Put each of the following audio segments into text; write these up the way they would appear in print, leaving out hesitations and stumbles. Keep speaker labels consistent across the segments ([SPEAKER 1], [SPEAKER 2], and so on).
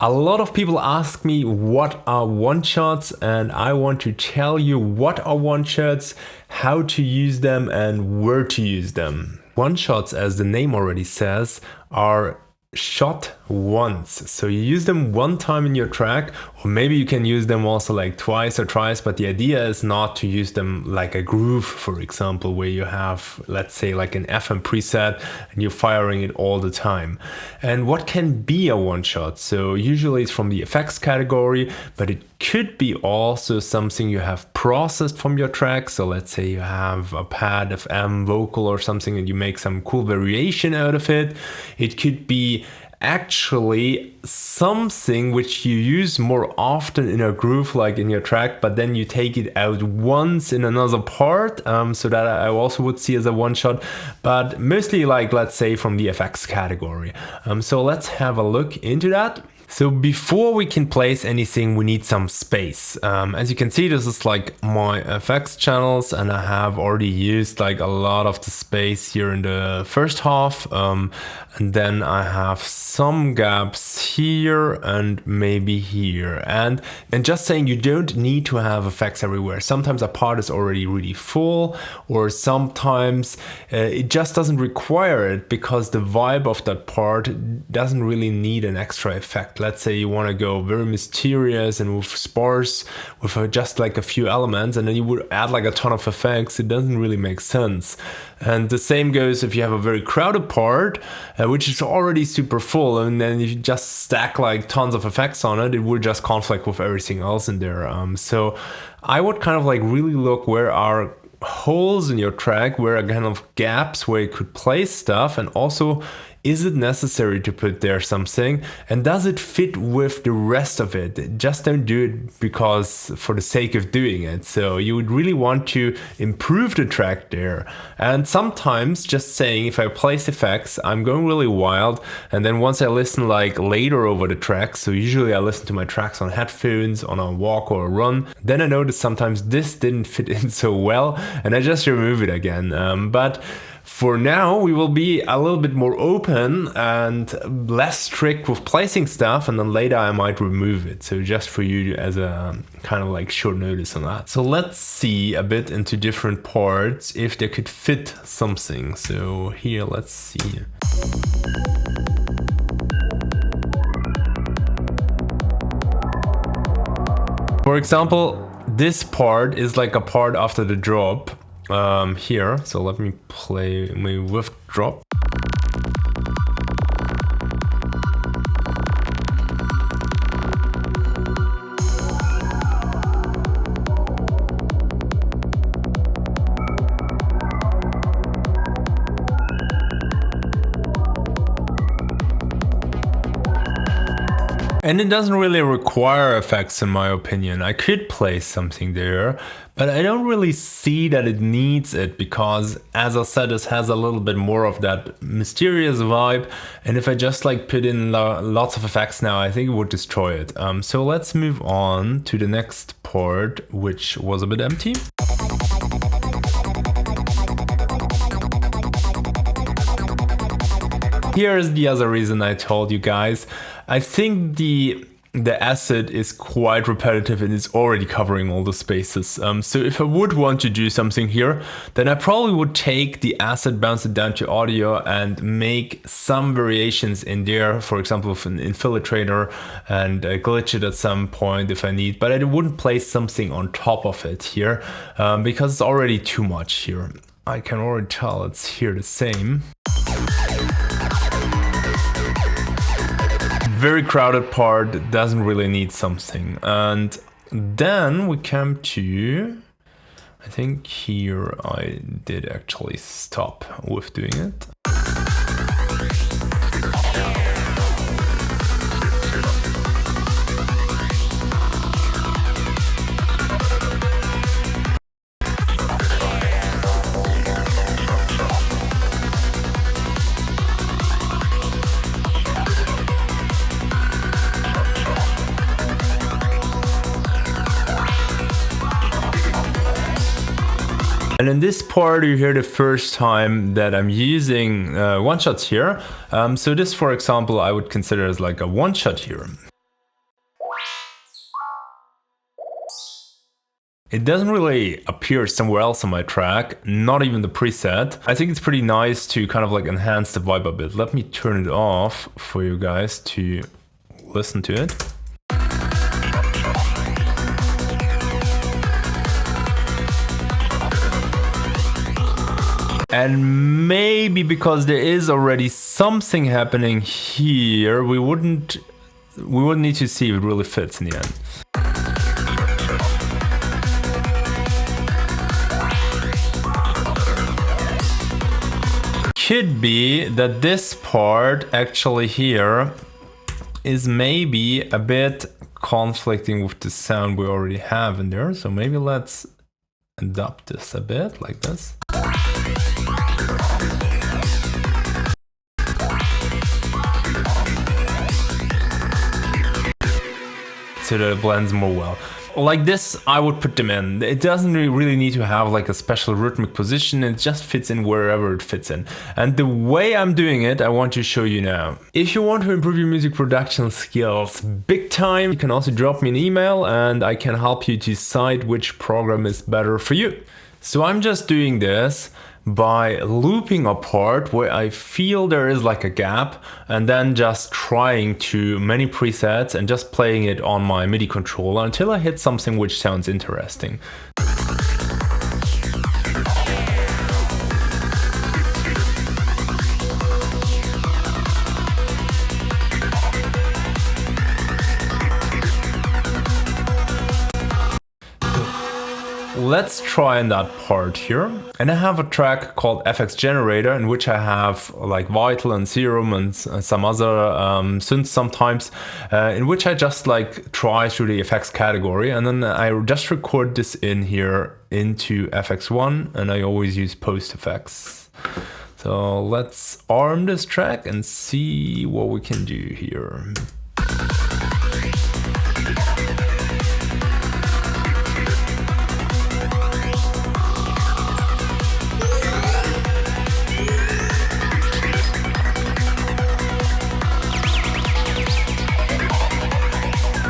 [SPEAKER 1] A lot of people ask me what are one-shots, and I want to tell you what are one-shots, how to use them and where to use them. One-shots, as the name already says, are shot once. So you use them one time in your track, or maybe you can use them also like twice or thrice, but the idea is not to use them like a groove, for example, where you have, let's say, like an FM preset and you're firing it all the time. And what can be a one shot? So usually it's from the effects category, but it could be also something you have processed from your track. So let's say you have a pad FM vocal or something and you make some cool variation out of it. It could be actually something which you use more often in a groove, like in your track, but then you take it out once in another part, so that I also would see as a one shot, but mostly like, let's say, from the FX category. So let's have a look into that. So before we can place anything, we need some space. As you can see, this is like my FX channels, and I have already used like a lot of the space here in the first half. And then I have some gaps here and maybe here. And just saying, you don't need to have effects everywhere. Sometimes a part is already really full, or sometimes it just doesn't require it because the vibe of that part doesn't really need an extra effect. Let's say you want to go very mysterious and with sparse, with just like a few elements, and then you would add like a ton of effects. It doesn't really make sense. And the same goes if you have a very crowded part, which is already super full, and then if you just stack like tons of effects on it, it would just conflict with everything else in there. So I would kind of like really look where are holes in your track, where are kind of gaps where you could place stuff, and also, is it necessary to put there something, and does it fit with the rest of it? Just don't do it because for the sake of doing it. So you would really want to improve the track there. And sometimes just saying, if I place effects, I'm going really wild, and then once I listen like later over the track, so usually I listen to my tracks on headphones, on a walk or a run, then I notice sometimes this didn't fit in so well, and I just remove it again. But for now, we will be a little bit more open and less strict with placing stuff, and then later I might remove it. So just for you as a kind of like short notice on that. So let's see a bit into different parts if they could fit something. So here, let's see. For example, this part is like a part after the drop. Here, so let me play my with drop. And it doesn't really require effects in my opinion. I could place something there, but I don't really see that it needs it because, as I said, this has a little bit more of that mysterious vibe. And if I just like put in lots of effects now, I think it would destroy it. So let's move on to the next part, which was a bit empty. Here is the other reason I told you guys. I think the acid is quite repetitive and it's already covering all the spaces. So if I would want to do something here, then I probably would take the acid, bounce it down to audio and make some variations in there, for example with an infiltrator, and glitch it at some point if I need, but I wouldn't place something on top of it here because it's already too much here. I can already tell it's here the same. Very crowded part, doesn't really need something. And then we come to, I think here I did actually stop with doing it. And in this part, you hear the first time that I'm using one-shots here. So this, for example, I would consider as like a one-shot here. It doesn't really appear somewhere else on my track, not even the preset. I think it's pretty nice to kind of like enhance the vibe a bit. Let me turn it off for you guys to listen to it. And maybe because there is already something happening here, we wouldn't need to see if it really fits in the end. Could be that this part actually here is maybe a bit conflicting with the sound we already have in there. So maybe let's adapt this a bit like this. So that it blends more well. Like this, I would put them in. It doesn't really need to have like a special rhythmic position. It just fits in wherever it fits in. And the way I'm doing it, I want to show you now. If you want to improve your music production skills big time, you can also drop me an email and I can help you decide which program is better for you. So I'm just doing this by looping a part where I feel there is like a gap and then just trying to many presets and just playing it on my MIDI controller until I hit something which sounds interesting. Let's try in that part here. And I have a track called FX Generator in which I have like Vital and Serum and some other synths sometimes, in which I just like try through the effects category and then I just record this in here into FX1 and I always use post effects. So let's arm this track and see what we can do here.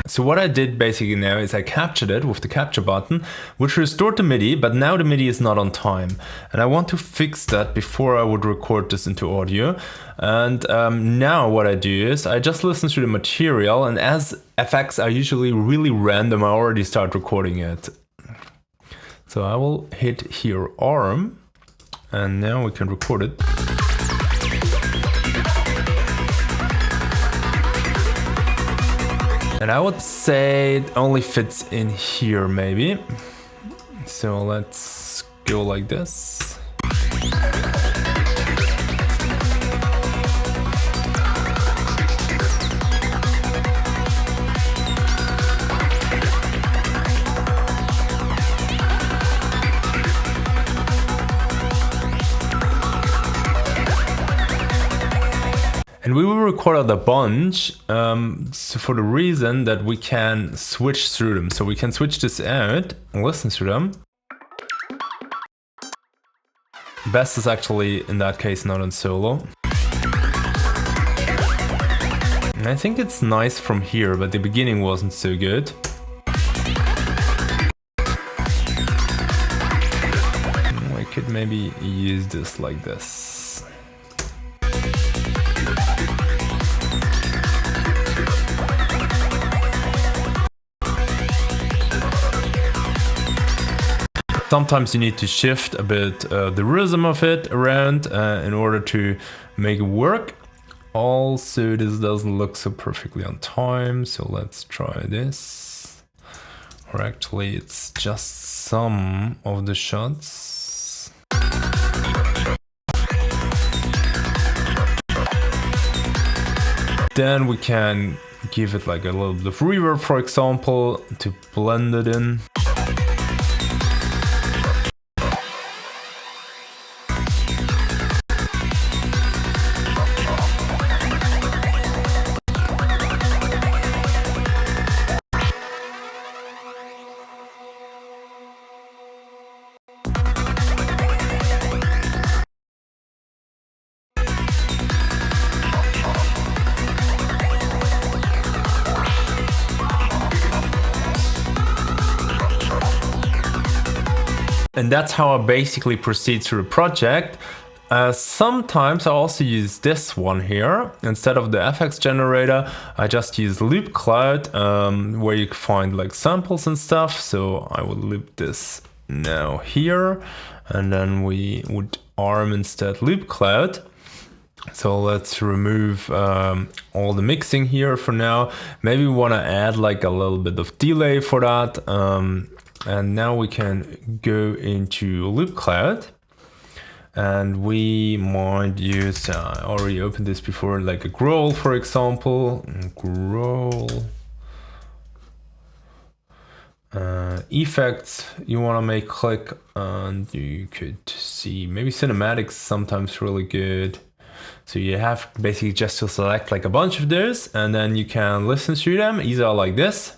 [SPEAKER 1] So what I did basically now is I captured it with the capture button, which restored the MIDI, but now the MIDI is not on time. And I want to fix that before I would record this into audio. And now what I do is I just listen to the material, and as effects are usually really random, I already start recording it. So I will hit here arm, and now we can record it. And I would say it only fits in here maybe. So let's go like this. And we will record a bunch so for the reason that we can switch through them. So we can switch this out and listen to them. Best is actually in that case not on solo. And I think it's nice from here, but the beginning wasn't so good. I could maybe use this like this. Sometimes you need to shift a bit the rhythm of it around in order to make it work. Also, this doesn't look so perfectly on time, so let's try this. Or actually, it's just some of the shots. Then we can give it like a little bit of reverb, for example, to blend it in. And that's how I basically proceed through the project. Sometimes I also use this one here. Instead of the FX generator, I just use loop cloud, where you can find like samples and stuff. So I will loop this now here, and then we would arm instead loop cloud. So let's remove all the mixing here for now. Maybe we want to add like a little bit of delay for that. And now we can go into loop cloud. And we might use, I already opened this before, like a growl, for example. Growl. Effects you want to make click, and you could see maybe cinematics sometimes really good. So you have basically just to select like a bunch of those, and then you can listen through them either like this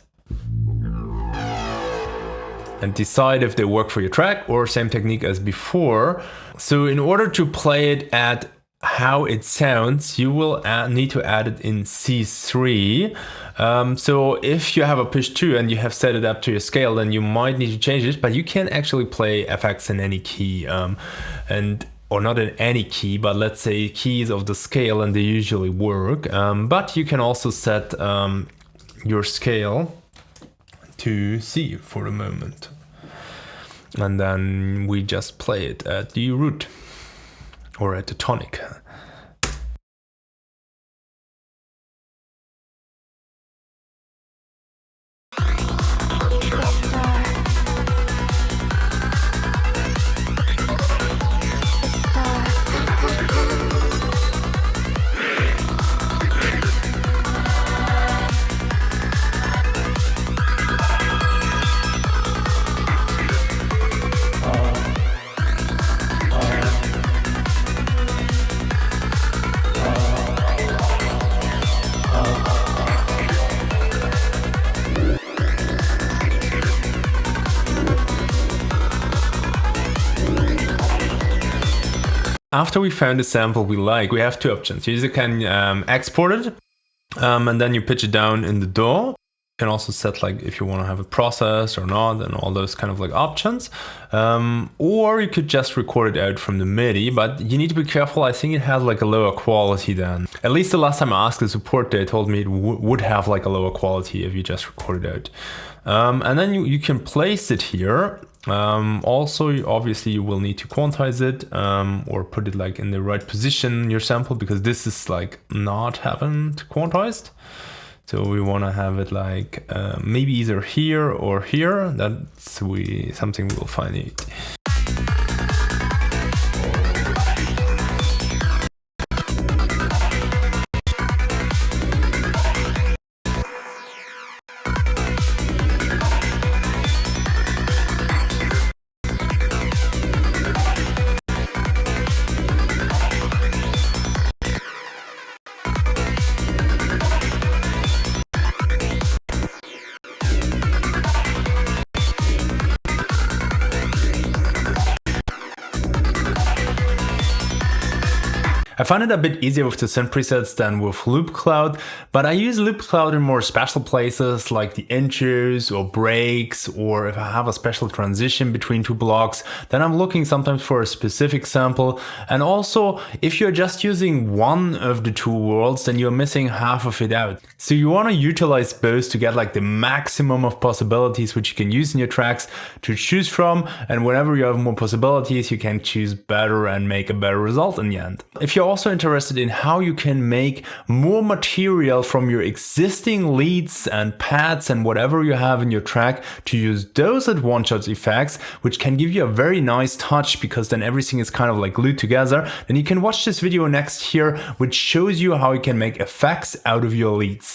[SPEAKER 1] and decide if they work for your track, or same technique as before. So in order to play it at how it sounds, you will need to add it in C3. So if you have a push 2 and you have set it up to your scale, then you might need to change it, but you can actually play FX in any key, or not in any key, but let's say keys of the scale, and they usually work. But you can also set your scale to C for the moment. And then we just play it at the root or at the tonic. After we found a sample we like, we have two options. You either can export it, and then you pitch it down in the DAW. You can also set like if you want to have it processed or not, and all those kind of like options. Or you could just record it out from the MIDI, but you need to be careful. I think it has like a lower quality then. At least the last time I asked the support, they told me it would have like a lower quality if you just record it out. And then you can place it here. Also, obviously you will need to quantize it, or put it like in the right position in your sample, because this is like not happened quantized. So we want to have it like maybe either here or here. That's something we'll find it. I find it a bit easier with the synth presets than with Loop Cloud, but I use Loop Cloud in more special places like the intros or breaks, or if I have a special transition between two blocks, then I'm looking sometimes for a specific sample. And also, if you're just using one of the two worlds, then you're missing half of it out. So you want to utilize both to get like the maximum of possibilities which you can use in your tracks to choose from, and whenever you have more possibilities, you can choose better and make a better result in the end. If you're also interested in how you can make more material from your existing leads and pads and whatever you have in your track to use those at one-shot effects, which can give you a very nice touch because then everything is kind of like glued together, then you can watch this video next here, which shows you how you can make effects out of your leads.